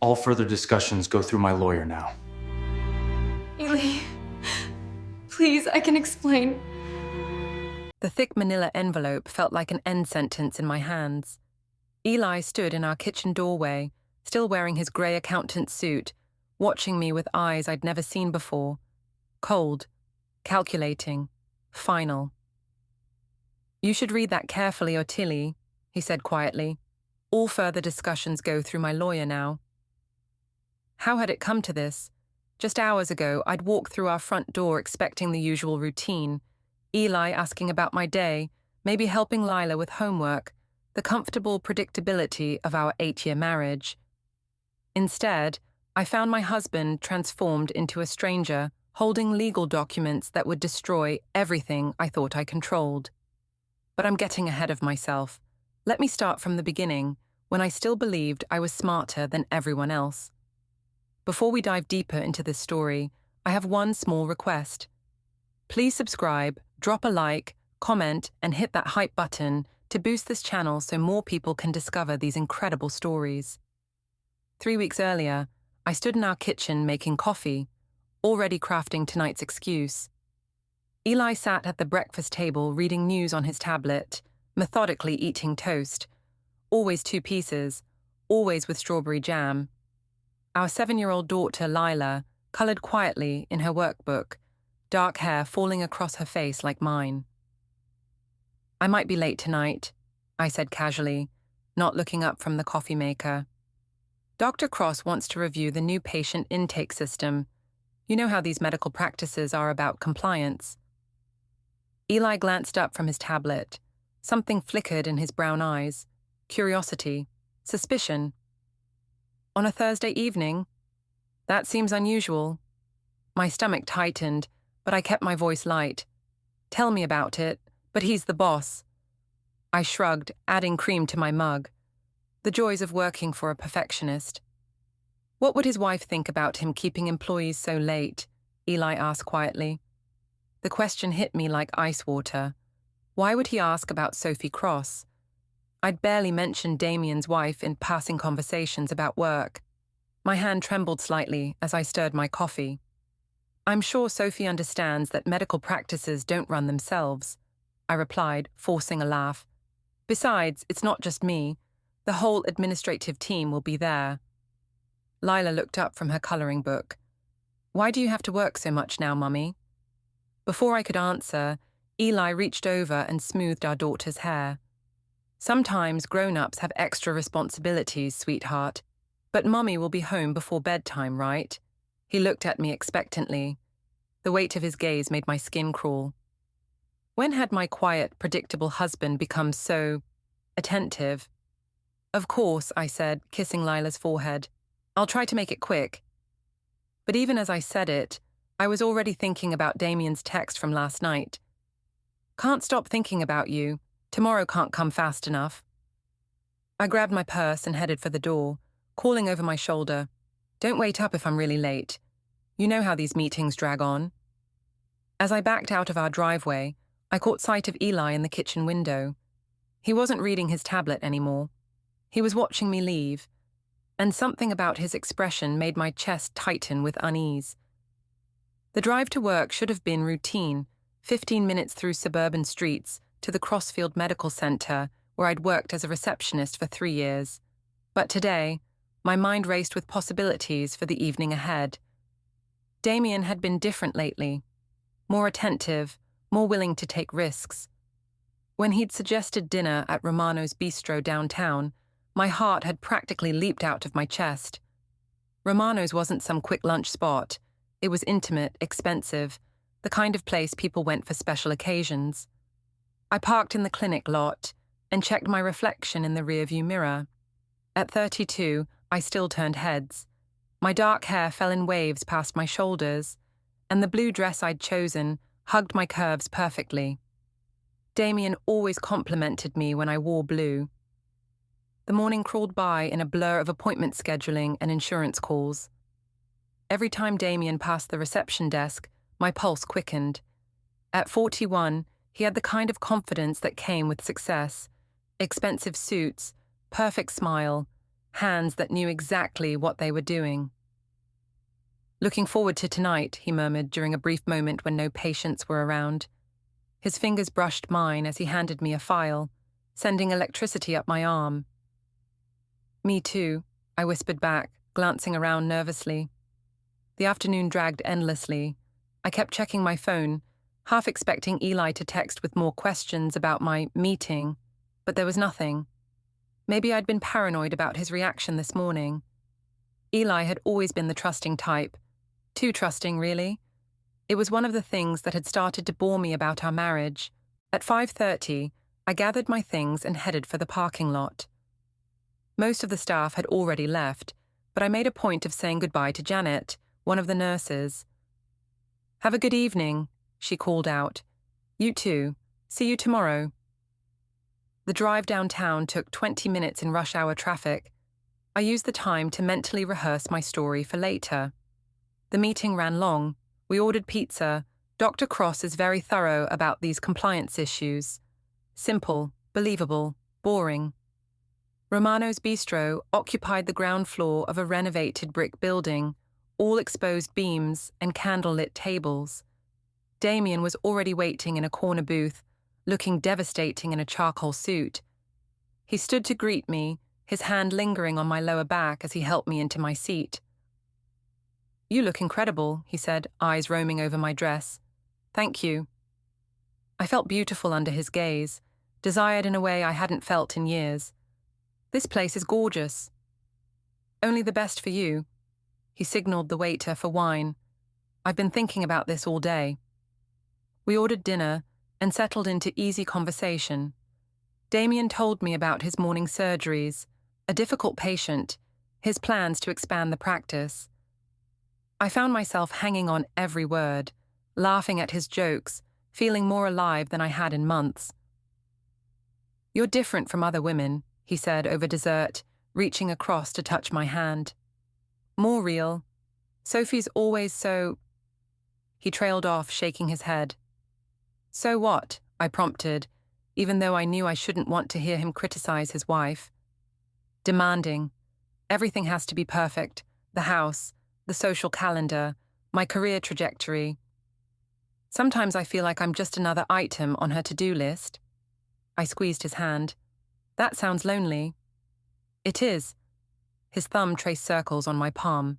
All further discussions go through my lawyer now. Eli, please, I can explain. The thick manila envelope felt like an end sentence in my hands. Eli stood in our kitchen doorway, still wearing his grey accountant suit, watching me with eyes I'd never seen before. Cold, calculating, final. "You should read that carefully, Ottilie," he said quietly. "All further discussions go through my lawyer now." How had it come to this? Just hours ago, I'd walked through our front door expecting the usual routine. Eli asking about my day, maybe helping Lila with homework, the comfortable predictability of our 8-year marriage. Instead, I found my husband transformed into a stranger, holding legal documents that would destroy everything I thought I controlled. But I'm getting ahead of myself. Let me start from the beginning, when I still believed I was smarter than everyone else. Before we dive deeper into this story, I have one small request. Please subscribe, drop a like, comment, and hit that hype button to boost this channel so more people can discover these incredible stories. 3 weeks earlier, I stood in our kitchen making coffee, already crafting tonight's excuse. Eli sat at the breakfast table reading news on his tablet, methodically eating toast. Always 2 pieces, always with strawberry jam. Our 7-year-old daughter, Lila, colored quietly in her workbook, dark hair falling across her face like mine. "I might be late tonight," I said casually, not looking up from the coffee maker. "Dr. Cross wants to review the new patient intake system. You know how these medical practices are about compliance." Eli glanced up from his tablet. Something flickered in his brown eyes. Curiosity, suspicion. "On a Thursday evening? That seems unusual." My stomach tightened, but I kept my voice light. "Tell me about it, but he's the boss." I shrugged, adding cream to my mug. The joys of working for a perfectionist. "What would his wife think about him keeping employees so late?" Eli asked quietly. The question hit me like ice water. Why would he ask about Sophie Cross? I'd barely mentioned Damian's wife in passing conversations about work. My hand trembled slightly as I stirred my coffee. "I'm sure Sophie understands that medical practices don't run themselves," I replied, forcing a laugh. "Besides, it's not just me. The whole administrative team will be there." Lila looked up from her coloring book. "Why do you have to work so much now, Mummy?" Before I could answer, Eli reached over and smoothed our daughter's hair. "Sometimes grown-ups have extra responsibilities, sweetheart. But Mummy will be home before bedtime, right?" He looked at me expectantly. The weight of his gaze made my skin crawl. When had my quiet, predictable husband become so attentive? "Of course," I said, kissing Lila's forehead. "I'll try to make it quick." But even as I said it, I was already thinking about Damian's text from last night. "Can't stop thinking about you. Tomorrow can't come fast enough." I grabbed my purse and headed for the door, calling over my shoulder, "Don't wait up if I'm really late. You know how these meetings drag on." As I backed out of our driveway, I caught sight of Eli in the kitchen window. He wasn't reading his tablet anymore. He was watching me leave, and something about his expression made my chest tighten with unease. The drive to work should have been routine, 15 minutes through suburban streets to the Crossfield Medical Center, where I'd worked as a receptionist for 3 years. But today, my mind raced with possibilities for the evening ahead. Damian had been different lately, more attentive, more willing to take risks. When he'd suggested dinner at Romano's Bistro downtown, my heart had practically leaped out of my chest. Romano's wasn't some quick lunch spot. It was intimate, expensive, the kind of place people went for special occasions. I parked in the clinic lot and checked my reflection in the rearview mirror. At 32, I still turned heads. My dark hair fell in waves past my shoulders, and the blue dress I'd chosen hugged my curves perfectly. Damian always complimented me when I wore blue. The morning crawled by in a blur of appointment scheduling and insurance calls. Every time Damian passed the reception desk, my pulse quickened. At 41, he had the kind of confidence that came with success. Expensive suits, perfect smile, hands that knew exactly what they were doing. "Looking forward to tonight," he murmured during a brief moment when no patients were around. His fingers brushed mine as he handed me a file, sending electricity up my arm. "Me too," I whispered back, glancing around nervously. The afternoon dragged endlessly. I kept checking my phone, half expecting Eli to text with more questions about my meeting, but there was nothing. Maybe I'd been paranoid about his reaction this morning. Eli had always been the trusting type. Too trusting, really. It was one of the things that had started to bore me about our marriage. At 5:30, I gathered my things and headed for the parking lot. Most of the staff had already left, but I made a point of saying goodbye to Janet, one of the nurses. "Have a good evening," she called out. "You too. See you tomorrow." The drive downtown took 20 minutes in rush hour traffic. I used the time to mentally rehearse my story for later. The meeting ran long. We ordered pizza. Dr. Cross is very thorough about these compliance issues. Simple, believable, boring. Romano's Bistro occupied the ground floor of a renovated brick building, all exposed beams and candle-lit tables. Damian was already waiting in a corner booth, looking devastating in a charcoal suit. He stood to greet me, his hand lingering on my lower back as he helped me into my seat. "You look incredible," he said, eyes roaming over my dress. "Thank you." I felt beautiful under his gaze, desired in a way I hadn't felt in years. "This place is gorgeous." "Only the best for you." He signaled the waiter for wine. "I've been thinking about this all day." We ordered dinner and settled into easy conversation. Damian told me about his morning surgeries, a difficult patient, his plans to expand the practice. I found myself hanging on every word, laughing at his jokes, feeling more alive than I had in months. "You're different from other women," he said over dessert, reaching across to touch my hand. "More real. Sophie's always so—" He trailed off, shaking his head. "So what?" I prompted, even though I knew I shouldn't want to hear him criticize his wife. "Demanding. Everything has to be perfect. The house, the social calendar, my career trajectory. Sometimes I feel like I'm just another item on her to-do list." I squeezed his hand. "That sounds lonely." "It is." His thumb traced circles on my palm.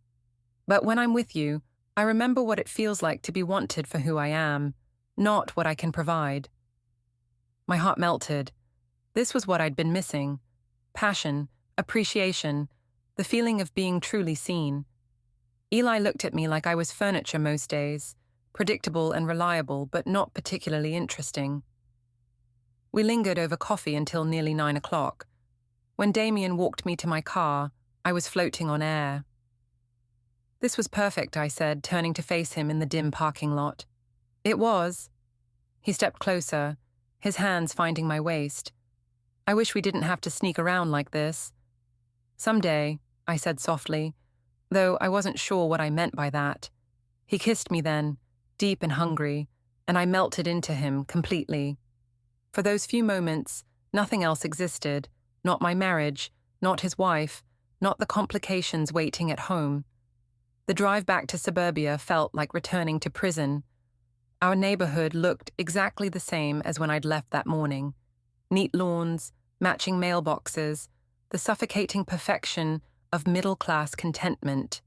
"But when I'm with you, I remember what it feels like to be wanted for who I am, not what I can provide." My heart melted. This was what I'd been missing. Passion, appreciation, the feeling of being truly seen. Eli looked at me like I was furniture most days, predictable and reliable, but not particularly interesting. We lingered over coffee until nearly 9 o'clock. When Damian walked me to my car, I was floating on air. "This was perfect," I said, turning to face him in the dim parking lot. "It was." He stepped closer, his hands finding my waist. "I wish we didn't have to sneak around like this." "Someday," I said softly, though I wasn't sure what I meant by that. He kissed me then, deep and hungry, and I melted into him completely. For those few moments, nothing else existed, not my marriage, not his wife, not the complications waiting at home. The drive back to suburbia felt like returning to prison. Our neighborhood looked exactly the same as when I'd left that morning. Neat lawns, matching mailboxes, the suffocating perfection of middle-class contentment.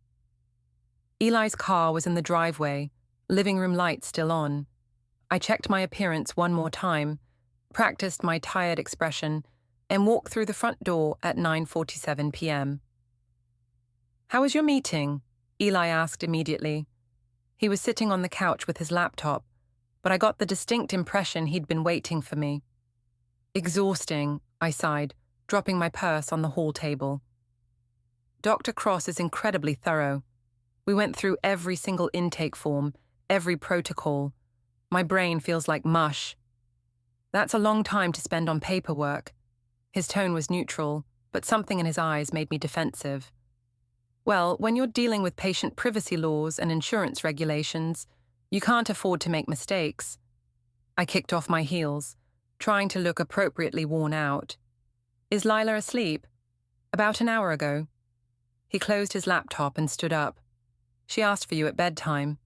Eli's car was in the driveway, living room lights still on. I checked my appearance one more time, practiced my tired expression, and walked through the front door at 9:47 p.m. "How was your meeting?" Eli asked immediately. He was sitting on the couch with his laptop, but I got the distinct impression he'd been waiting for me. "Exhausting," I sighed, dropping my purse on the hall table. "Dr. Cross is incredibly thorough. We went through every single intake form, every protocol. My brain feels like mush." "That's a long time to spend on paperwork." His tone was neutral, but something in his eyes made me defensive. "Well, when you're dealing with patient privacy laws and insurance regulations, you can't afford to make mistakes." I kicked off my heels, trying to look appropriately worn out. "Is Lila asleep?" About an hour ago. He closed his laptop and stood up. She asked for you at bedtime.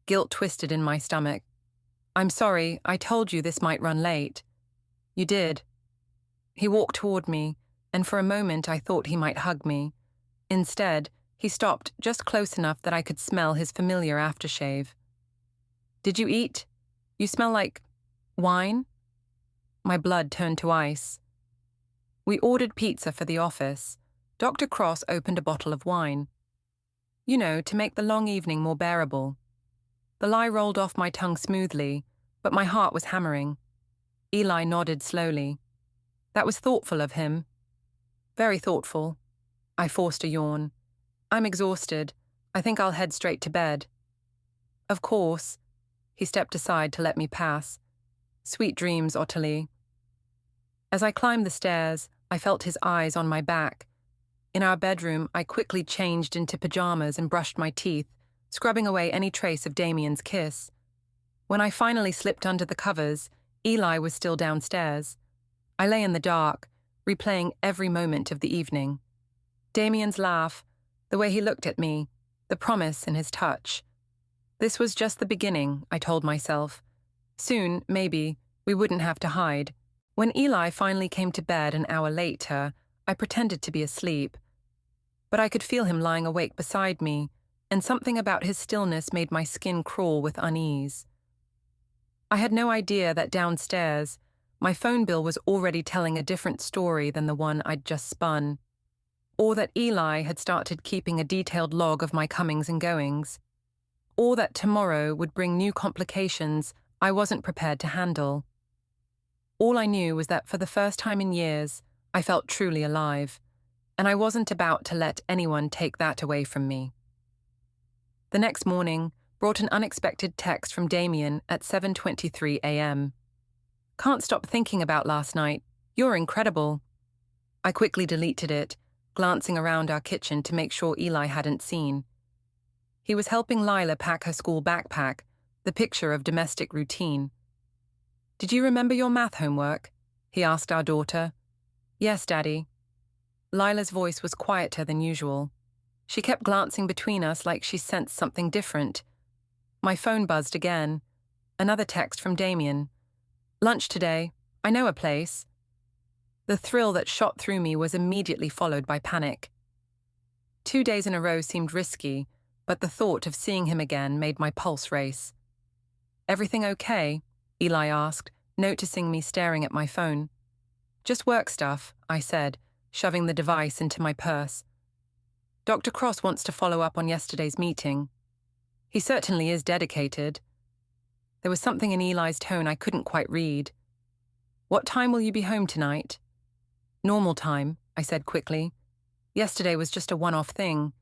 Guilt twisted in my stomach. I'm sorry, I told you this might run late. You did. He walked toward me, and for a moment I thought he might hug me. Instead, he stopped just close enough that I could smell his familiar aftershave. Did you eat? You smell like wine? My blood turned to ice. We ordered pizza for the office. Dr. Cross opened a bottle of wine. You know, to make the long evening more bearable. The lie rolled off my tongue smoothly, but my heart was hammering. Eli nodded slowly. That was thoughtful of him. Very thoughtful. I forced a yawn. I'm exhausted. I think I'll head straight to bed. Of course. He stepped aside to let me pass. Sweet dreams, Ottilie. As I climbed the stairs, I felt his eyes on my back. In our bedroom, I quickly changed into pajamas and brushed my teeth, scrubbing away any trace of Damian's kiss. When I finally slipped under the covers, Eli was still downstairs. I lay in the dark, replaying every moment of the evening. Damian's laugh, the way he looked at me, the promise in his touch. This was just the beginning, I told myself. Soon, maybe, we wouldn't have to hide. When Eli finally came to bed an hour later, I pretended to be asleep. But I could feel him lying awake beside me, and something about his stillness made my skin crawl with unease. I had no idea that downstairs, my phone bill was already telling a different story than the one I'd just spun, or that Eli had started keeping a detailed log of my comings and goings, or that tomorrow would bring new complications I wasn't prepared to handle. All I knew was that for the first time in years, I felt truly alive, and I wasn't about to let anyone take that away from me. The next morning brought an unexpected text from Damian at 7:23 a.m. Can't stop thinking about last night. You're incredible. I quickly deleted it, glancing around our kitchen to make sure Eli hadn't seen. He was helping Lila pack her school backpack, the picture of domestic routine. Did you remember your math homework? He asked our daughter. Yes, Daddy. Lila's voice was quieter than usual. She kept glancing between us like she sensed something different. My phone buzzed again. Another text from Damian. Lunch today. I know a place. The thrill that shot through me was immediately followed by panic. 2 days in a row seemed risky, but the thought of seeing him again made my pulse race. Everything okay? Eli asked, noticing me staring at my phone. Just work stuff, I said, shoving the device into my purse. Dr. Cross wants to follow up on yesterday's meeting. He certainly is dedicated. There was something in Eli's tone I couldn't quite read. What time will you be home tonight? Normal time, I said quickly. Yesterday was just a one-off thing.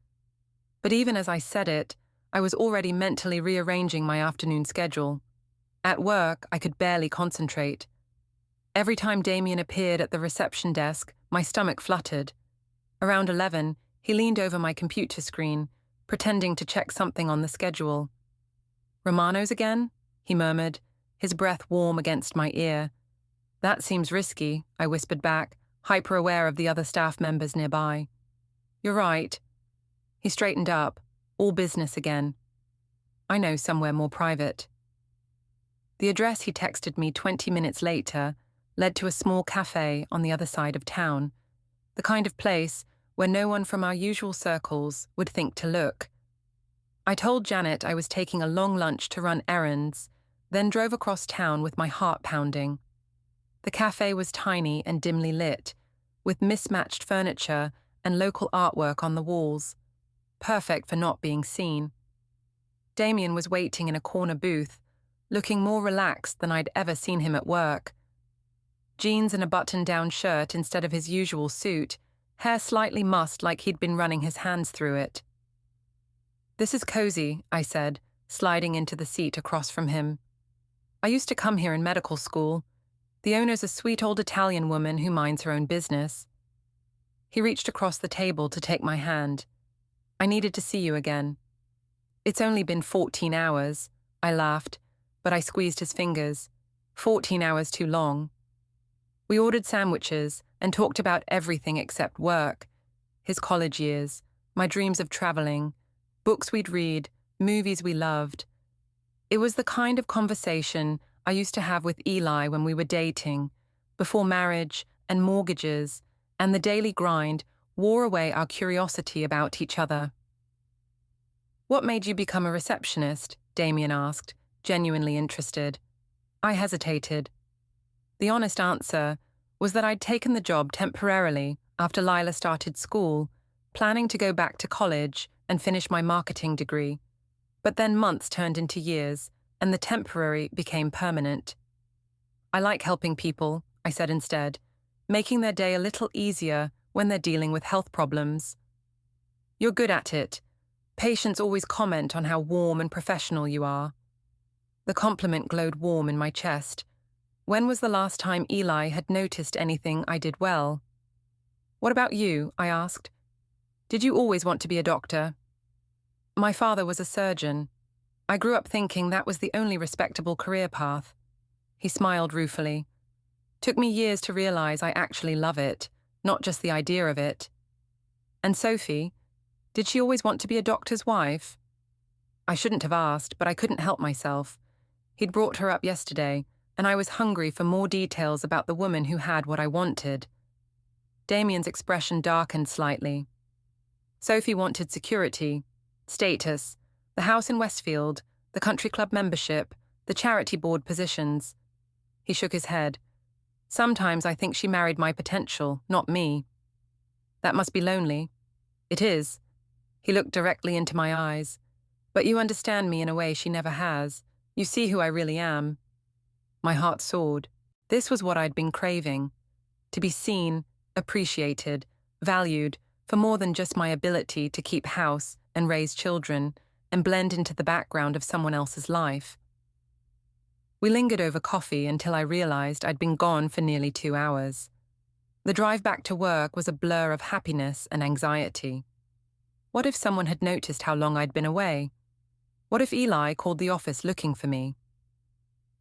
But even as I said it, I was already mentally rearranging my afternoon schedule. At work, I could barely concentrate. Every time Damian appeared at the reception desk, my stomach fluttered. Around 11, he leaned over my computer screen, pretending to check something on the schedule. Romano's again? He murmured, his breath warm against my ear. That seems risky, I whispered back, hyper-aware of the other staff members nearby. You're right. He straightened up, all business again. I know somewhere more private. The address he texted me 20 minutes later led to a small cafe on the other side of town, the kind of place where no one from our usual circles would think to look. I told Janet I was taking a long lunch to run errands, then drove across town with my heart pounding. The cafe was tiny and dimly lit, with mismatched furniture and local artwork on the walls, perfect for not being seen. Damian was waiting in a corner booth, looking more relaxed than I'd ever seen him at work. Jeans and a button-down shirt instead of his usual suit, hair slightly mussed like he'd been running his hands through it. This is cozy, I said, sliding into the seat across from him. I used to come here in medical school. The owner's a sweet old Italian woman who minds her own business. He reached across the table to take my hand. I needed to see you again. It's only been 14 hours, I laughed, but I squeezed his fingers. 14 hours too long. We ordered sandwiches, and talked about everything except work. His college years, my dreams of traveling, books we'd read, movies we loved. It was the kind of conversation I used to have with Eli when we were dating, before marriage and mortgages and the daily grind wore away our curiosity about each other. "What made you become a receptionist?" Damian asked, genuinely interested. I hesitated. The honest answer was that I'd taken the job temporarily after Lila started school, planning to go back to college and finish my marketing degree. But then months turned into years, and the temporary became permanent. "I like helping people," I said instead, "making their day a little easier when they're dealing with health problems." "You're good at it. Patients always comment on how warm and professional you are." The compliment glowed warm in my chest. When was the last time Eli had noticed anything I did well? "What about you?" I asked. "Did you always want to be a doctor?" "My father was a surgeon. I grew up thinking that was the only respectable career path." He smiled ruefully. "Took me years to realize I actually love it, not just the idea of it." "And Sophie? Did she always want to be a doctor's wife?" I shouldn't have asked, but I couldn't help myself. He'd brought her up yesterday, and I was hungry for more details about the woman who had what I wanted. Damian's expression darkened slightly. "Sophie wanted security, status, the house in Westfield, the country club membership, the charity board positions." He shook his head. "Sometimes I think she married my potential, not me." "That must be lonely." "It is." He looked directly into my eyes. "But you understand me in a way she never has. You see who I really am." My heart soared. This was what I'd been craving. To be seen, appreciated, valued for more than just my ability to keep house and raise children and blend into the background of someone else's life. We lingered over coffee until I realized I'd been gone for nearly 2 hours. The drive back to work was a blur of happiness and anxiety. What if someone had noticed how long I'd been away? What if Eli called the office looking for me?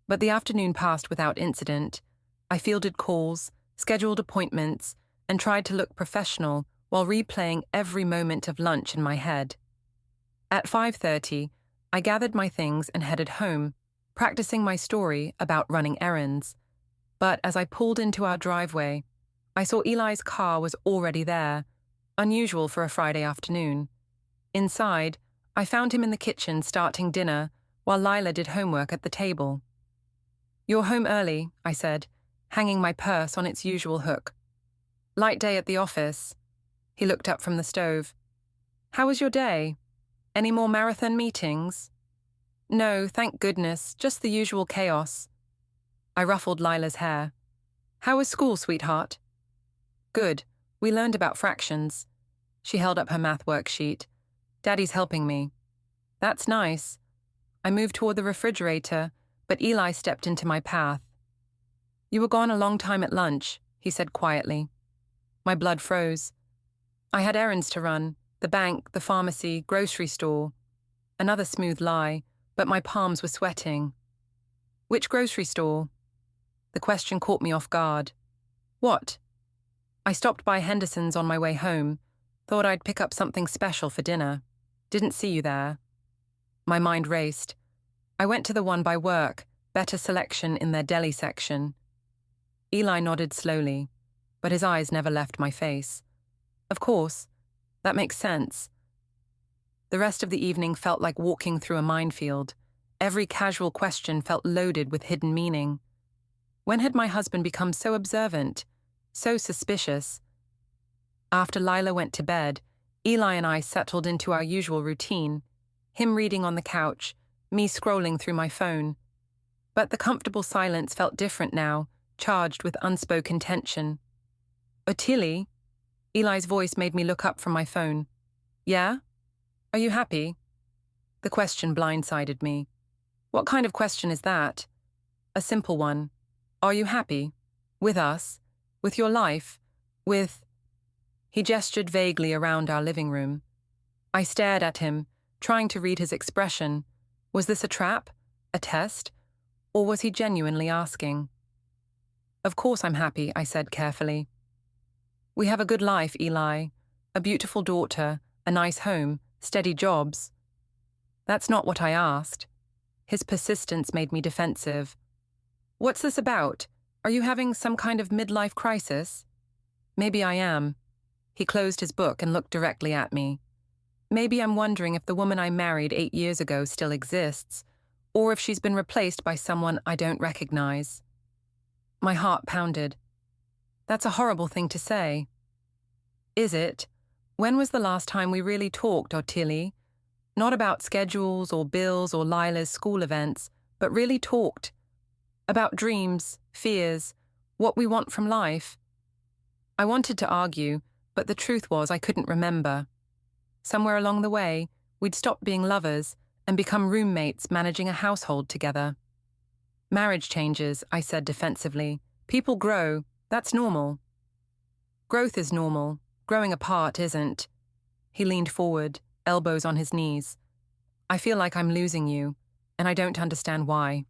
But the afternoon passed without incident. I fielded calls, scheduled appointments, and tried to look professional while replaying every moment of lunch in my head. At 5:30, I gathered my things and headed home, practicing my story about running errands. But as I pulled into our driveway, I saw Eli's car was already there, unusual for a Friday afternoon. Inside, I found him in the kitchen starting dinner while Lila did homework at the table. "You're home early," I said, hanging my purse on its usual hook. "Light day at the office." He looked up from the stove. "How was your day? Any more marathon meetings?" "No, thank goodness, just the usual chaos." I ruffled Lila's hair. "How was school, sweetheart?" "Good. We learned about fractions." She held up her math worksheet. "Daddy's helping me." "That's nice." I moved toward the refrigerator, but Eli stepped into my path. "You were gone a long time at lunch," he said quietly. My blood froze. I had errands to run, the bank, the pharmacy, grocery store. Another smooth lie, but my palms were sweating. "Which grocery store?" The question caught me off guard. "What?" "I stopped by Henderson's on my way home. Thought I'd pick up something special for dinner. Didn't see you there." My mind raced. I went to the one by work, better selection in their deli section. Eli nodded slowly, but his eyes never left my face. "Of course. That makes sense." The rest of the evening felt like walking through a minefield. Every casual question felt loaded with hidden meaning. When had my husband become so observant, so suspicious? After Lila went to bed, Eli and I settled into our usual routine, him reading on the couch, me scrolling through my phone. But the comfortable silence felt different now, charged with unspoken tension. "Ottilie?" Eli's voice made me look up from my phone. "Yeah? Are you happy?" The question blindsided me. What kind of question is that? A simple one. Are you happy? With us? With your life? With... He gestured vaguely around our living room. I stared at him, trying to read his expression. Was this a trap? A test? Or was he genuinely asking? "Of course I'm happy," I said carefully. We have a good life, Eli. A beautiful daughter, a nice home, steady jobs. That's not what I asked. His persistence made me defensive. What's this about? Are you having some kind of midlife crisis? Maybe I am. He closed his book and looked directly at me. Maybe I'm wondering if the woman I married 8 years ago still exists, or if she's been replaced by someone I don't recognize. My heart pounded. That's a horrible thing to say. Is it? When was the last time we really talked, Ottilie? Not about schedules or bills or Lila's school events, but really talked. About dreams, fears, what we want from life. I wanted to argue, but the truth was I couldn't remember. Somewhere along the way, we'd stopped being lovers and become roommates managing a household together. Marriage changes, I said defensively. People grow. That's normal. Growth is normal. Growing apart isn't. He leaned forward, elbows on his knees. I feel like I'm losing you, and I don't understand why.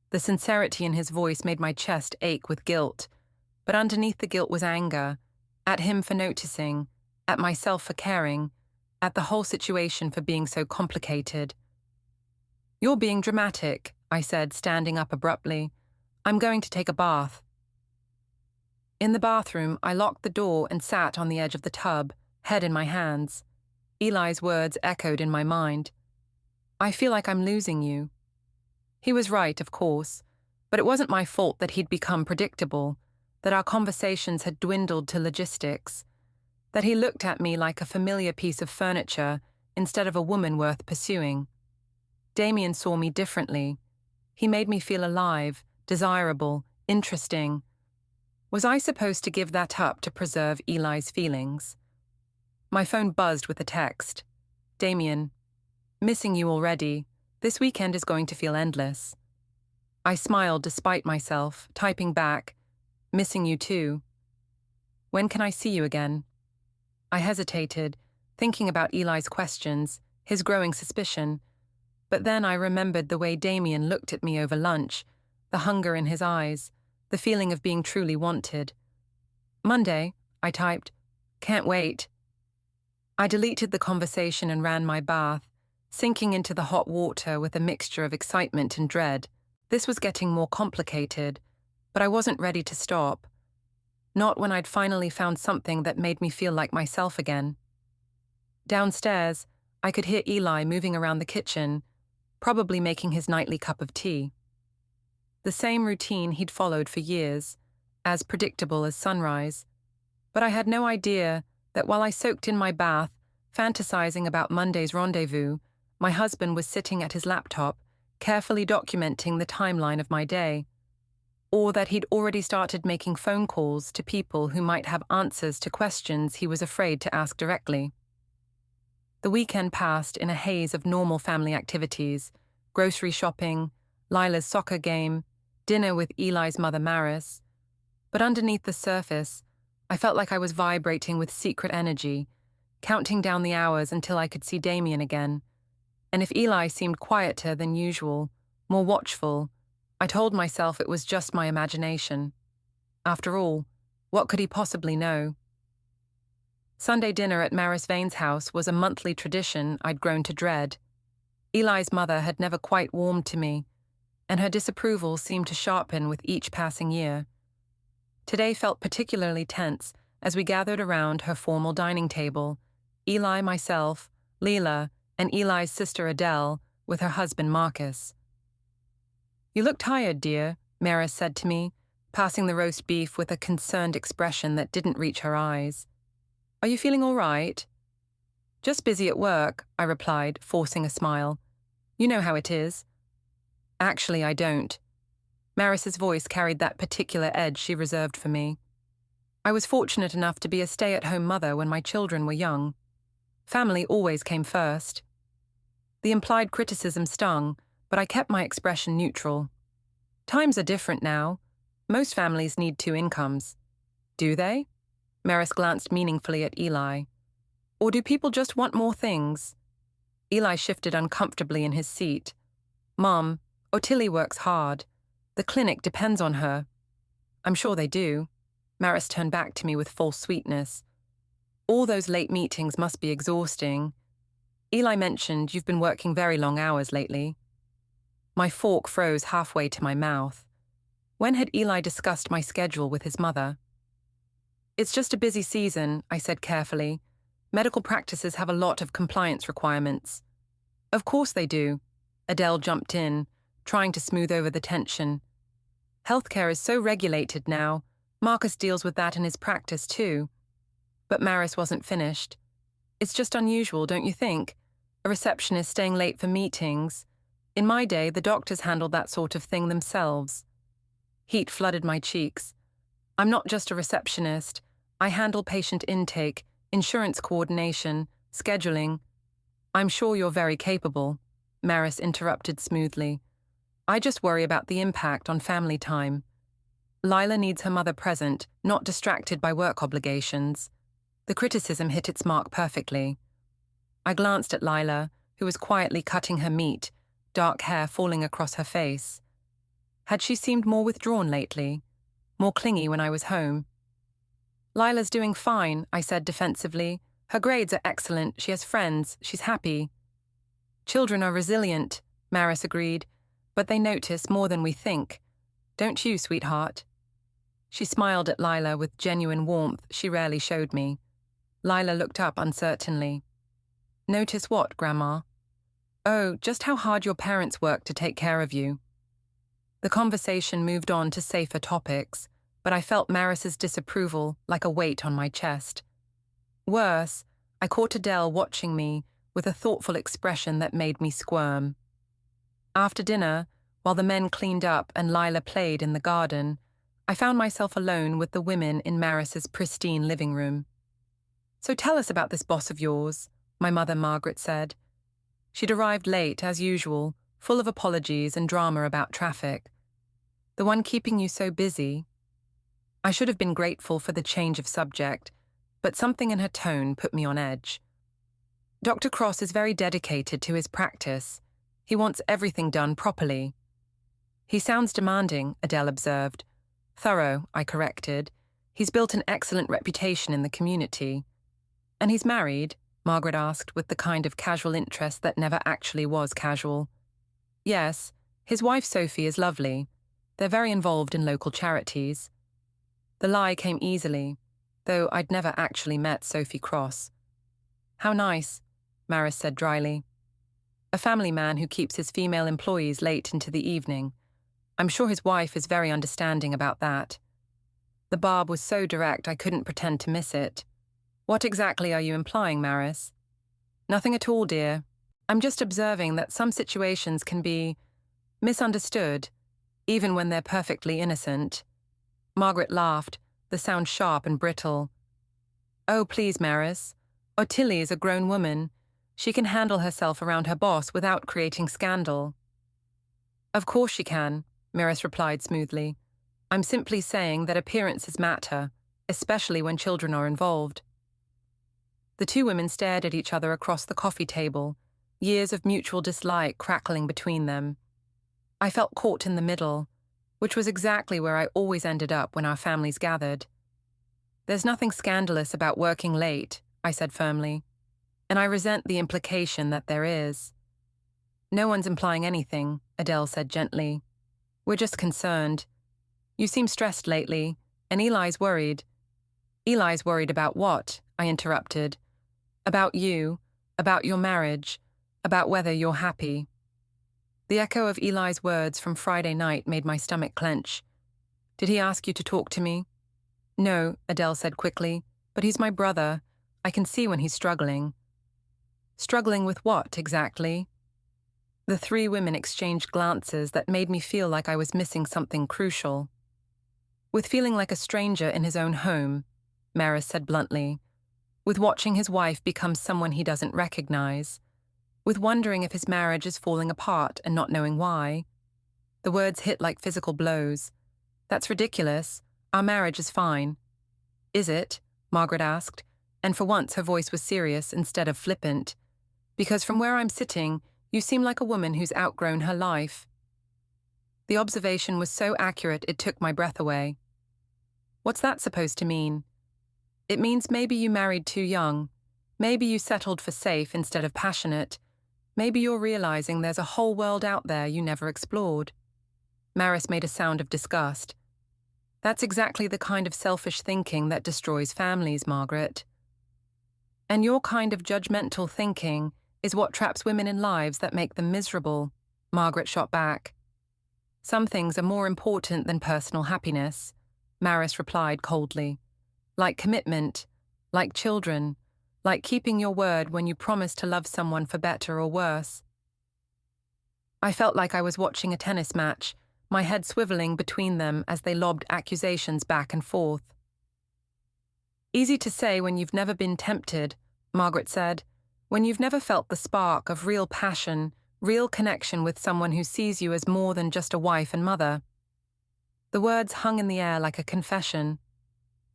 The sincerity in his voice made my chest ache with guilt, but underneath the guilt was anger, at him for noticing, at myself for caring, at the whole situation for being so complicated. You're being dramatic, I said, standing up abruptly. I'm going to take a bath. In the bathroom, I locked the door and sat on the edge of the tub, head in my hands. Eli's words echoed in my mind. I feel like I'm losing you. He was right, of course, but it wasn't my fault that he'd become predictable, that our conversations had dwindled to logistics, that he looked at me like a familiar piece of furniture instead of a woman worth pursuing. Damian saw me differently. He made me feel alive, desirable, interesting. Was I supposed to give that up to preserve Eli's feelings? My phone buzzed with a text. Damian, missing you already. This weekend is going to feel endless. I smiled despite myself, typing back, missing you too. When can I see you again? I hesitated, thinking about Eli's questions, his growing suspicion. But then I remembered the way Damian looked at me over lunch, the hunger in his eyes, the feeling of being truly wanted. Monday, I typed. Can't wait. I deleted the conversation and ran my bath, sinking into the hot water with a mixture of excitement and dread. This was getting more complicated, but I wasn't ready to stop. Not when I'd finally found something that made me feel like myself again. Downstairs, I could hear Eli moving around the kitchen, probably making his nightly cup of tea. The same routine he'd followed for years, as predictable as sunrise. But I had no idea that while I soaked in my bath, fantasizing about Monday's rendezvous, my husband was sitting at his laptop, carefully documenting the timeline of my day. Or that he'd already started making phone calls to people who might have answers to questions he was afraid to ask directly. The weekend passed in a haze of normal family activities, grocery shopping, Lila's soccer game, dinner with Eli's mother Maris. But underneath the surface, I felt like I was vibrating with secret energy, counting down the hours until I could see Damian again. And if Eli seemed quieter than usual, more watchful, I told myself it was just my imagination. After all, what could he possibly know? Sunday dinner at Maris Vane's house was a monthly tradition I'd grown to dread. Eli's mother had never quite warmed to me, and her disapproval seemed to sharpen with each passing year. Today felt particularly tense as we gathered around her formal dining table, Eli, myself, Leela, and Eli's sister Adele, with her husband Marcus. You look tired, dear, Maris said to me, passing the roast beef with a concerned expression that didn't reach her eyes. Are you feeling all right? Just busy at work, I replied, forcing a smile. You know how it is. Actually, I don't. Maris's voice carried that particular edge she reserved for me. I was fortunate enough to be a stay-at-home mother when my children were young. Family always came first. The implied criticism stung, but I kept my expression neutral. Times are different now. Most families need 2 incomes. Do they? Maris glanced meaningfully at Eli. Or do people just want more things? Eli shifted uncomfortably in his seat. Mom, Ottilie works hard. The clinic depends on her. I'm sure they do. Maris turned back to me with false sweetness. All those late meetings must be exhausting. Eli mentioned you've been working very long hours lately. My fork froze halfway to my mouth. When had Eli discussed my schedule with his mother? It's just a busy season, I said carefully. Medical practices have a lot of compliance requirements. Of course they do. Adele jumped in, trying to smooth over the tension. Healthcare is so regulated now. Marcus deals with that in his practice too. But Maris wasn't finished. It's just unusual, don't you think? A receptionist staying late for meetings. In my day, the doctors handled that sort of thing themselves. Heat flooded my cheeks. I'm not just a receptionist. I handle patient intake, insurance coordination, scheduling. I'm sure you're very capable, Maris interrupted smoothly. I just worry about the impact on family time. Lila needs her mother present, not distracted by work obligations. The criticism hit its mark perfectly. I glanced at Lila, who was quietly cutting her meat, dark hair falling across her face. Had she seemed more withdrawn lately? More clingy when I was home? Lila's doing fine, I said defensively. Her grades are excellent, she has friends, she's happy. Children are resilient, Maris agreed, but they notice more than we think. Don't you, sweetheart? She smiled at Lila with genuine warmth she rarely showed me. Lila looked up uncertainly. Notice what, Grandma? Oh, just how hard your parents work to take care of you. The conversation moved on to safer topics, but I felt Maris's disapproval like a weight on my chest. Worse, I caught Adele watching me with a thoughtful expression that made me squirm. After dinner, while the men cleaned up and Lila played in the garden, I found myself alone with the women in Maris's pristine living room. So tell us about this boss of yours, my mother Margaret said. She'd arrived late, as usual, full of apologies and drama about traffic. The one keeping you so busy. I should have been grateful for the change of subject, but something in her tone put me on edge. Dr. Cross is very dedicated to his practice. He wants everything done properly. He sounds demanding, Adele observed. Thorough, I corrected. He's built an excellent reputation in the community. And he's married? Margaret asked with the kind of casual interest that never actually was casual. Yes, his wife Sophie is lovely. They're very involved in local charities. The lie came easily, though I'd never actually met Sophie Cross. How nice, Maris said dryly. A family man who keeps his female employees late into the evening. I'm sure his wife is very understanding about that. The barb was so direct I couldn't pretend to miss it. What exactly are you implying, Maris? Nothing at all, dear. I'm just observing that some situations can be misunderstood, even when they're perfectly innocent. Margaret laughed, the sound sharp and brittle. Oh, please, Maris. Ottilie is a grown woman. She can handle herself around her boss without creating scandal. Of course she can, Maris replied smoothly. I'm simply saying that appearances matter, especially when children are involved. The two women stared at each other across the coffee table, years of mutual dislike crackling between them. I felt caught in the middle, which was exactly where I always ended up when our families gathered. There's nothing scandalous about working late, I said firmly, and I resent the implication that there is. No one's implying anything, Adele said gently. We're just concerned. You seem stressed lately, and Eli's worried. Eli's worried about what? I interrupted. About you, about your marriage, about whether you're happy. The echo of Eli's words from Friday night made my stomach clench. Did he ask you to talk to me? No, Adele said quickly, but he's my brother. I can see when he's struggling. Struggling with what, exactly? The three women exchanged glances that made me feel like I was missing something crucial. With feeling like a stranger in his own home, Maris said bluntly. With watching his wife become someone he doesn't recognize. With wondering if his marriage is falling apart and not knowing why. The words hit like physical blows. That's ridiculous. Our marriage is fine. Is it? Margaret asked, and for once her voice was serious instead of flippant. Because from where I'm sitting, you seem like a woman who's outgrown her life. The observation was so accurate it took my breath away. What's that supposed to mean? It means maybe you married too young. Maybe you settled for safe instead of passionate. Maybe you're realizing there's a whole world out there you never explored. Maris made a sound of disgust. That's exactly the kind of selfish thinking that destroys families, Margaret. And your kind of judgmental thinking is what traps women in lives that make them miserable, Margaret shot back. Some things are more important than personal happiness, Maris replied coldly. Like commitment, like children, like keeping your word when you promise to love someone for better or worse. I felt like I was watching a tennis match, my head swiveling between them as they lobbed accusations back and forth. Easy to say when you've never been tempted, Margaret said, when you've never felt the spark of real passion, real connection with someone who sees you as more than just a wife and mother. The words hung in the air like a confession.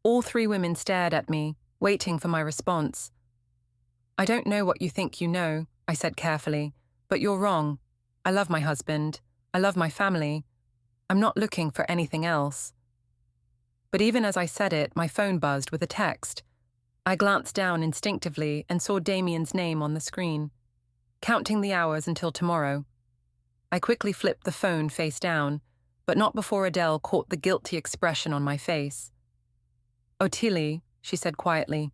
All three women stared at me, waiting for my response. I don't know what you think you know, I said carefully, but you're wrong. I love my husband. I love my family. I'm not looking for anything else. But even as I said it, my phone buzzed with a text. I glanced down instinctively and saw Damian's name on the screen. Counting the hours until tomorrow. I quickly flipped the phone face down, but not before Adele caught the guilty expression on my face. Ottilie, she said quietly,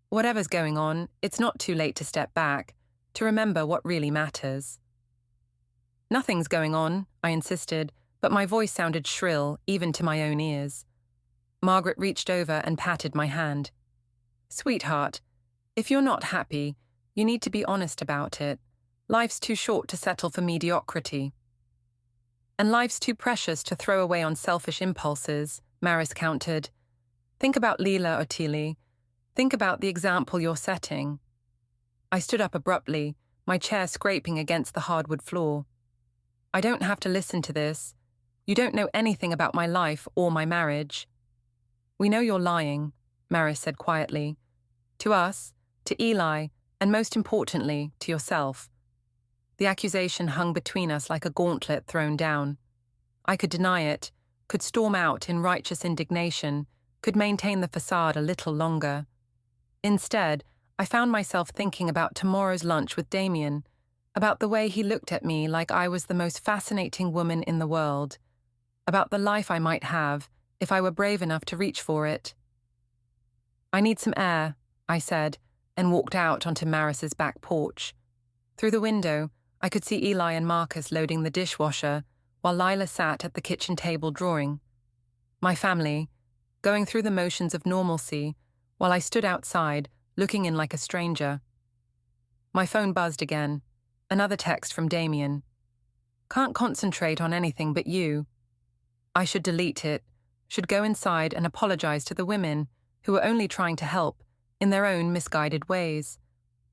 whatever's going on, it's not too late to step back, to remember what really matters. Nothing's going on, I insisted, but my voice sounded shrill, even to my own ears. Margaret reached over and patted my hand. Sweetheart, if you're not happy, you need to be honest about it. Life's too short to settle for mediocrity. And life's too precious to throw away on selfish impulses, Maris countered. Think about Leela, Ottilie. Think about the example you're setting. I stood up abruptly, my chair scraping against the hardwood floor. I don't have to listen to this. You don't know anything about my life or my marriage. We know you're lying, Maris said quietly. To us, to Eli, and most importantly, to yourself. The accusation hung between us like a gauntlet thrown down. I could deny it, could storm out in righteous indignation, could maintain the facade a little longer. Instead, I found myself thinking about tomorrow's lunch with Damian, about the way he looked at me like I was the most fascinating woman in the world, about the life I might have if I were brave enough to reach for it. I need some air, I said, and walked out onto Maris's back porch. Through the window, I could see Eli and Marcus loading the dishwasher, while Lila sat at the kitchen table drawing. My family, going through the motions of normalcy, while I stood outside, looking in like a stranger. My phone buzzed again. Another text from Damian. Can't concentrate on anything but you. I should delete it, should go inside and apologize to the women who were only trying to help in their own misguided ways.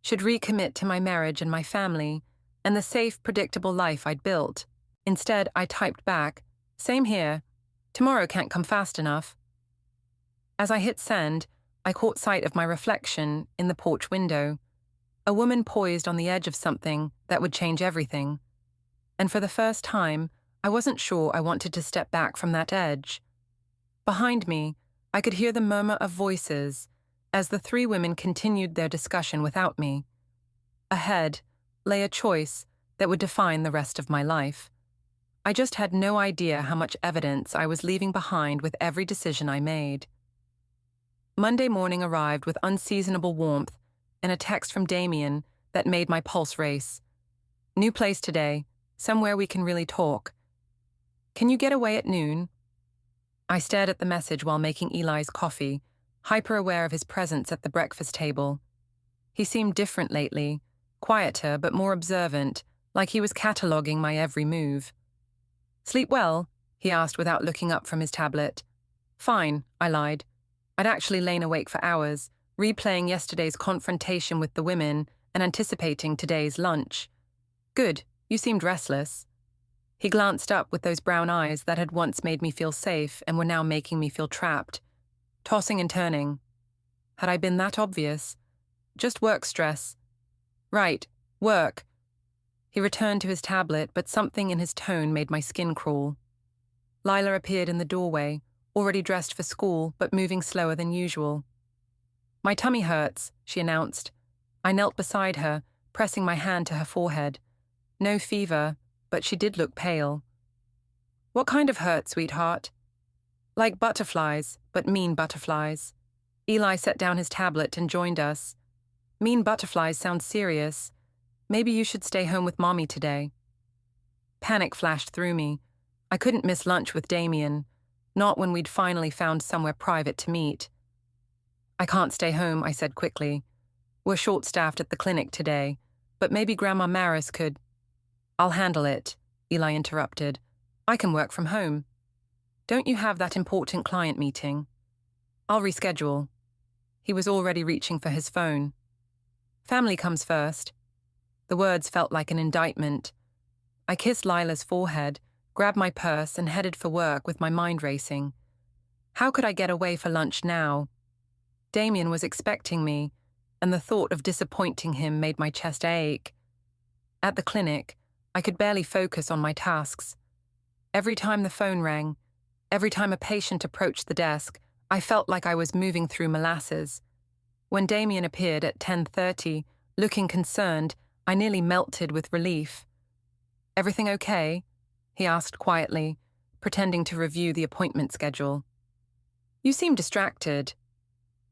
Should recommit to my marriage and my family and the safe, predictable life I'd built. Instead, I typed back, same here. Tomorrow can't come fast enough. As I hit send, I caught sight of my reflection in the porch window. A woman poised on the edge of something that would change everything. And for the first time, I wasn't sure I wanted to step back from that edge. Behind me, I could hear the murmur of voices as the three women continued their discussion without me. Ahead lay a choice that would define the rest of my life. I just had no idea how much evidence I was leaving behind with every decision I made. Monday morning arrived with unseasonable warmth and a text from Damian that made my pulse race. New place today, somewhere we can really talk. Can you get away at noon? I stared at the message while making Eli's coffee, hyper-aware of his presence at the breakfast table. He seemed different lately, quieter but more observant, like he was cataloguing my every move. Sleep well? He asked without looking up from his tablet. Fine, I lied. I'd actually lain awake for hours, replaying yesterday's confrontation with the women and anticipating today's lunch. Good, you seemed restless. He glanced up with those brown eyes that had once made me feel safe and were now making me feel trapped, tossing and turning. Had I been that obvious? Just work stress. Right, work. He returned to his tablet, but something in his tone made my skin crawl. Lila appeared in the doorway, already dressed for school but moving slower than usual. "My tummy hurts," she announced. I knelt beside her, pressing my hand to her forehead. No fever, but she did look pale. "What kind of hurt, sweetheart?" "Like butterflies, but mean butterflies." Eli set down his tablet and joined us. "Mean butterflies sounds serious. Maybe you should stay home with Mommy today." Panic flashed through me. I couldn't miss lunch with Damian, not when we'd finally found somewhere private to meet. "I can't stay home," I said quickly. "We're short-staffed at the clinic today, but maybe Grandma Maris could—" "I'll handle it," Eli interrupted. "I can work from home." "Don't you have that important client meeting?" "I'll reschedule." He was already reaching for his phone. "Family comes first." The words felt like an indictment. I kissed Lila's forehead, grabbed my purse, and headed for work with my mind racing. How could I get away for lunch now? Damian was expecting me, and the thought of disappointing him made my chest ache. At the clinic, I could barely focus on my tasks. Every time the phone rang, every time a patient approached the desk, I felt like I was moving through molasses. When Damian appeared at 10:30, looking concerned, I nearly melted with relief. "Everything okay?" he asked quietly, pretending to review the appointment schedule. "You seem distracted."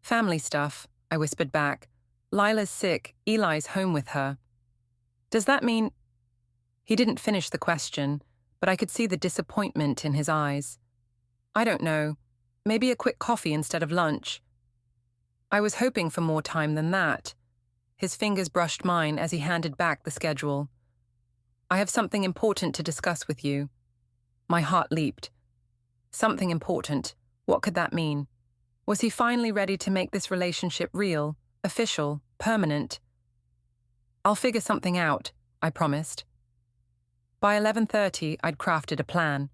"Family stuff," I whispered back. "Lila's sick, Eli's home with her." "Does that mean—" He didn't finish the question, but I could see the disappointment in his eyes. "I don't know. Maybe a quick coffee instead of lunch." I was hoping for more time than that. His fingers brushed mine as he handed back the schedule. "I have something important to discuss with you." My heart leaped. Something important. What could that mean? Was he finally ready to make this relationship real, official, permanent? "I'll figure something out," I promised. By 11:30, I'd crafted a plan.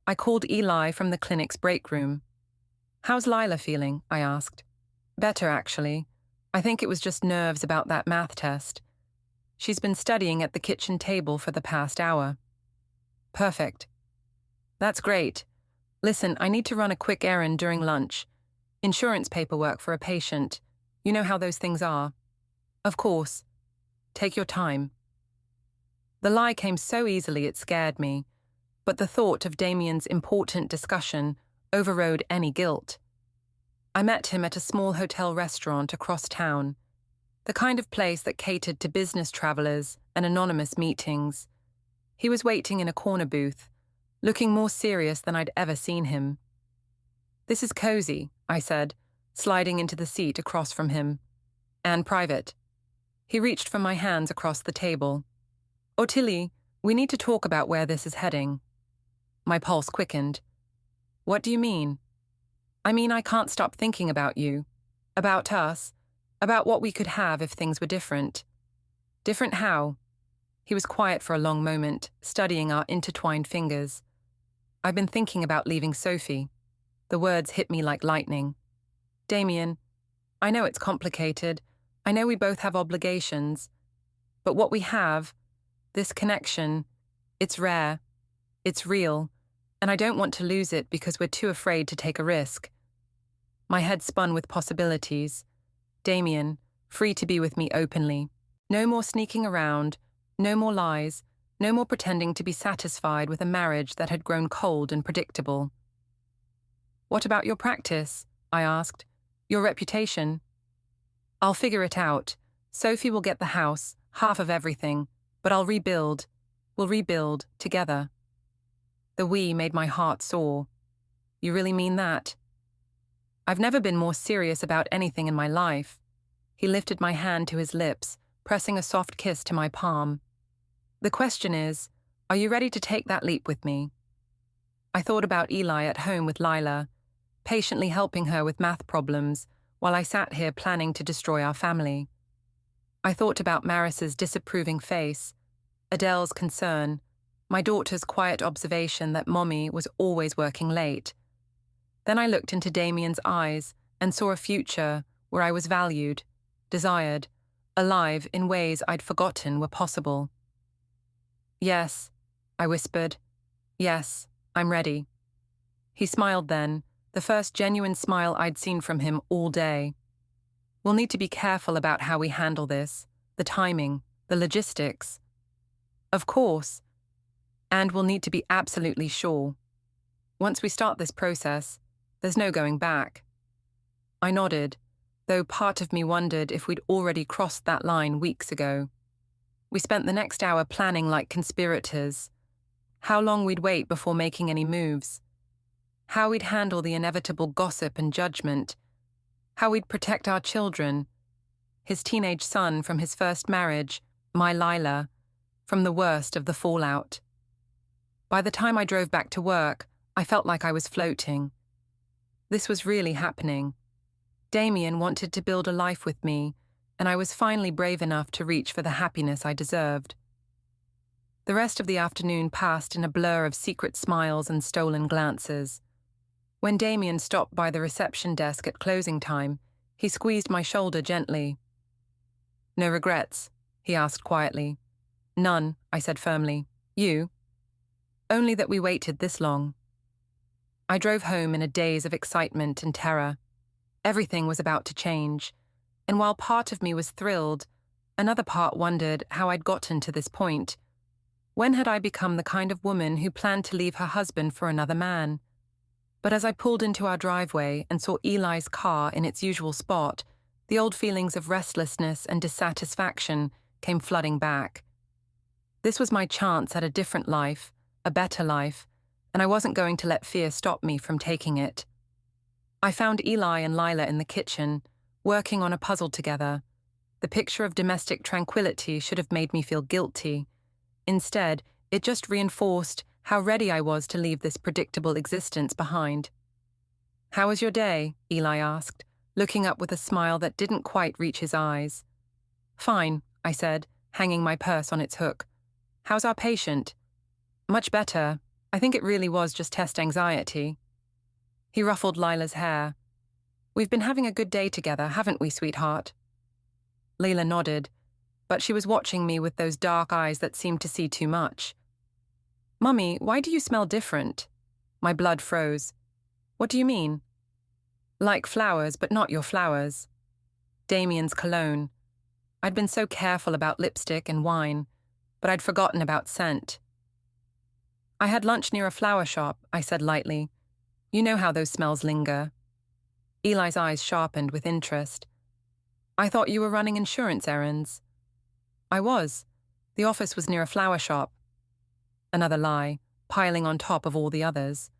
I called Eli from the clinic's break room. "How's Lila feeling?" I asked. "Better, actually. I think it was just nerves about that math test. She's been studying at the kitchen table for the past hour." "Perfect." "That's great. Listen, I need to run a quick errand during lunch. Insurance paperwork for a patient. You know how those things are." "Of course. Take your time." The lie came so easily it scared me, but the thought of Damian's important discussion overrode any guilt. I met him at a small hotel restaurant across town, the kind of place that catered to business travelers and anonymous meetings. He was waiting in a corner booth, looking more serious than I'd ever seen him. "This is cozy," I said, sliding into the seat across from him. "And private." He reached for my hands across the table. "Ottilie, we need to talk about where this is heading." My pulse quickened. "What do you mean?" "I mean, I can't stop thinking about you, about us, about what we could have if things were different." "Different how?" He was quiet for a long moment, studying our intertwined fingers. "I've been thinking about leaving Sophie." The words hit me like lightning. "Damian, I know it's complicated. I know we both have obligations. But what we have, this connection, it's rare. It's real. And I don't want to lose it because we're too afraid to take a risk." My head spun with possibilities. Damian, free to be with me openly. No more sneaking around, no more lies, no more pretending to be satisfied with a marriage that had grown cold and predictable. "What about your practice?" I asked. "Your reputation?" "I'll figure it out. Sophie will get the house, half of everything, but I'll rebuild. We'll rebuild, together." The "we" made my heart soar. "You really mean that?" "I've never been more serious about anything in my life." He lifted my hand to his lips, pressing a soft kiss to my palm. "The question is, are you ready to take that leap with me?" I thought about Eli at home with Lila, patiently helping her with math problems while I sat here planning to destroy our family. I thought about Maris's disapproving face, Adele's concern, my daughter's quiet observation that Mommy was always working late. Then I looked into Damian's eyes and saw a future where I was valued, desired, alive in ways I'd forgotten were possible. "Yes," I whispered. "Yes, I'm ready." He smiled then, the first genuine smile I'd seen from him all day. We'll need to be careful about how we handle this, the timing, the logistics. Of course. And we'll need to be absolutely sure. Once we start this process, there's no going back. I nodded, though part of me wondered if we'd already crossed that line weeks ago. We spent the next hour planning like conspirators. How long we'd wait before making any moves. How we'd handle the inevitable gossip and judgment. How we'd protect our children. His teenage son from his first marriage, my Lila, from the worst of the fallout. By the time I drove back to work, I felt like I was floating. This was really happening. Damian wanted to build a life with me, and I was finally brave enough to reach for the happiness I deserved. The rest of the afternoon passed in a blur of secret smiles and stolen glances. When Damian stopped by the reception desk at closing time, he squeezed my shoulder gently. "No regrets?" he asked quietly. "None," I said firmly. "You?" "Only that we waited this long." I drove home in a daze of excitement and terror. Everything was about to change, and while part of me was thrilled, another part wondered how I'd gotten to this point. When had I become the kind of woman who planned to leave her husband for another man? But as I pulled into our driveway and saw Eli's car in its usual spot, the old feelings of restlessness and dissatisfaction came flooding back. This was my chance at a different life, a better life, and I wasn't going to let fear stop me from taking it. I found Eli and Lila in the kitchen, working on a puzzle together. The picture of domestic tranquility should have made me feel guilty. Instead, it just reinforced how ready I was to leave this predictable existence behind. "How was your day?" Eli asked, looking up with a smile that didn't quite reach his eyes. "Fine," I said, hanging my purse on its hook. "How's our patient?" "Much better. I think it really was just test anxiety." He ruffled Lila's hair. "We've been having a good day together, haven't we, sweetheart?" Leila nodded, but she was watching me with those dark eyes that seemed to see too much. "Mummy, why do you smell different?" My blood froze. "What do you mean?" "Like flowers, but not your flowers." Damian's cologne. I'd been so careful about lipstick and wine, but I'd forgotten about scent. "I had lunch near a flower shop," I said lightly. "You know how those smells linger." Eli's eyes sharpened with interest. "I thought you were running insurance errands." "I was. The office was near a flower shop." Another lie, piling on top of all the others.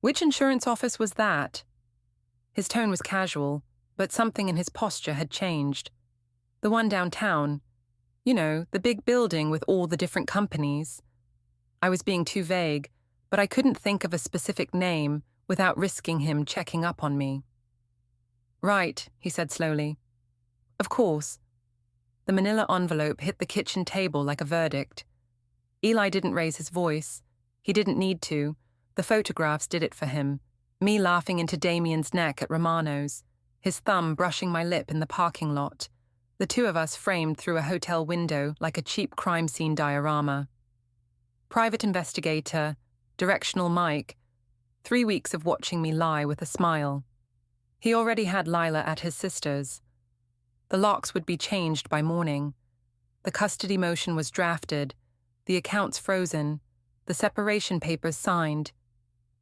"Which insurance office was that?" His tone was casual, but something in his posture had changed. "The one downtown. You know, the big building with all the different companies." I was being too vague, but I couldn't think of a specific name without risking him checking up on me. "Right," he said slowly. "Of course." The manila envelope hit the kitchen table like a verdict. Eli didn't raise his voice. He didn't need to. The photographs did it for him. Me laughing into Damian's neck at Romano's, his thumb brushing my lip in the parking lot. The two of us framed through a hotel window like a cheap crime scene diorama. Private investigator, directional mic, 3 weeks of watching me lie with a smile. He already had Lila at his sister's. The locks would be changed by morning. The custody motion was drafted, the accounts frozen, the separation papers signed.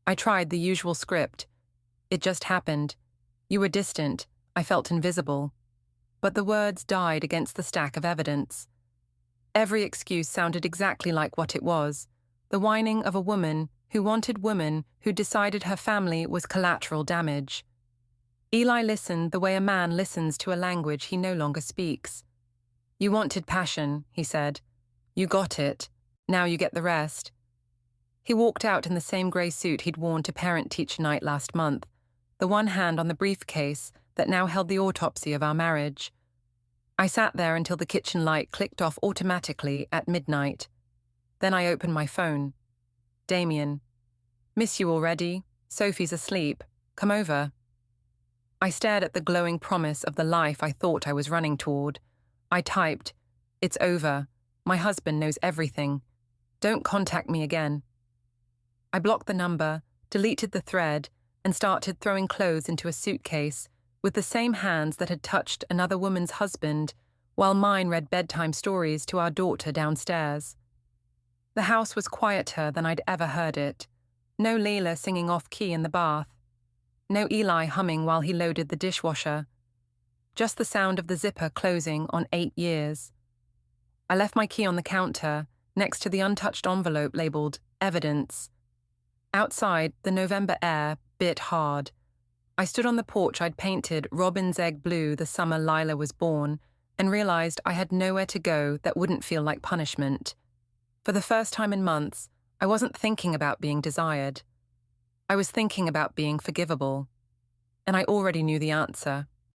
I tried the usual script. It just happened. You were distant. I felt invisible. But the words died against the stack of evidence. Every excuse sounded exactly like what it was, the whining of a woman who wanted women who decided her family was collateral damage. Eli listened the way a man listens to a language he no longer speaks. "You wanted passion," he said. "You got it. Now you get the rest." He walked out in the same grey suit he'd worn to parent-teacher night last month, the one hand on the briefcase that now held the autopsy of our marriage. I sat there until the kitchen light clicked off automatically at midnight. Then I opened my phone. "Damian. Miss you already. Sophie's asleep. Come over." I stared at the glowing promise of the life I thought I was running toward. I typed, "It's over. My husband knows everything. Don't contact me again." I blocked the number, deleted the thread, and started throwing clothes into a suitcase with the same hands that had touched another woman's husband, while mine read bedtime stories to our daughter downstairs. The house was quieter than I'd ever heard it. No Leela singing off-key in the bath. No Eli humming while he loaded the dishwasher. Just the sound of the zipper closing on 8 years. I left my key on the counter, next to the untouched envelope labelled Evidence. Outside, the November air bit hard. I stood on the porch I'd painted robin's egg blue the summer Lila was born, and realised I had nowhere to go that wouldn't feel like punishment. For the first time in months, I wasn't thinking about being desired. I was thinking about being forgivable. And I already knew the answer.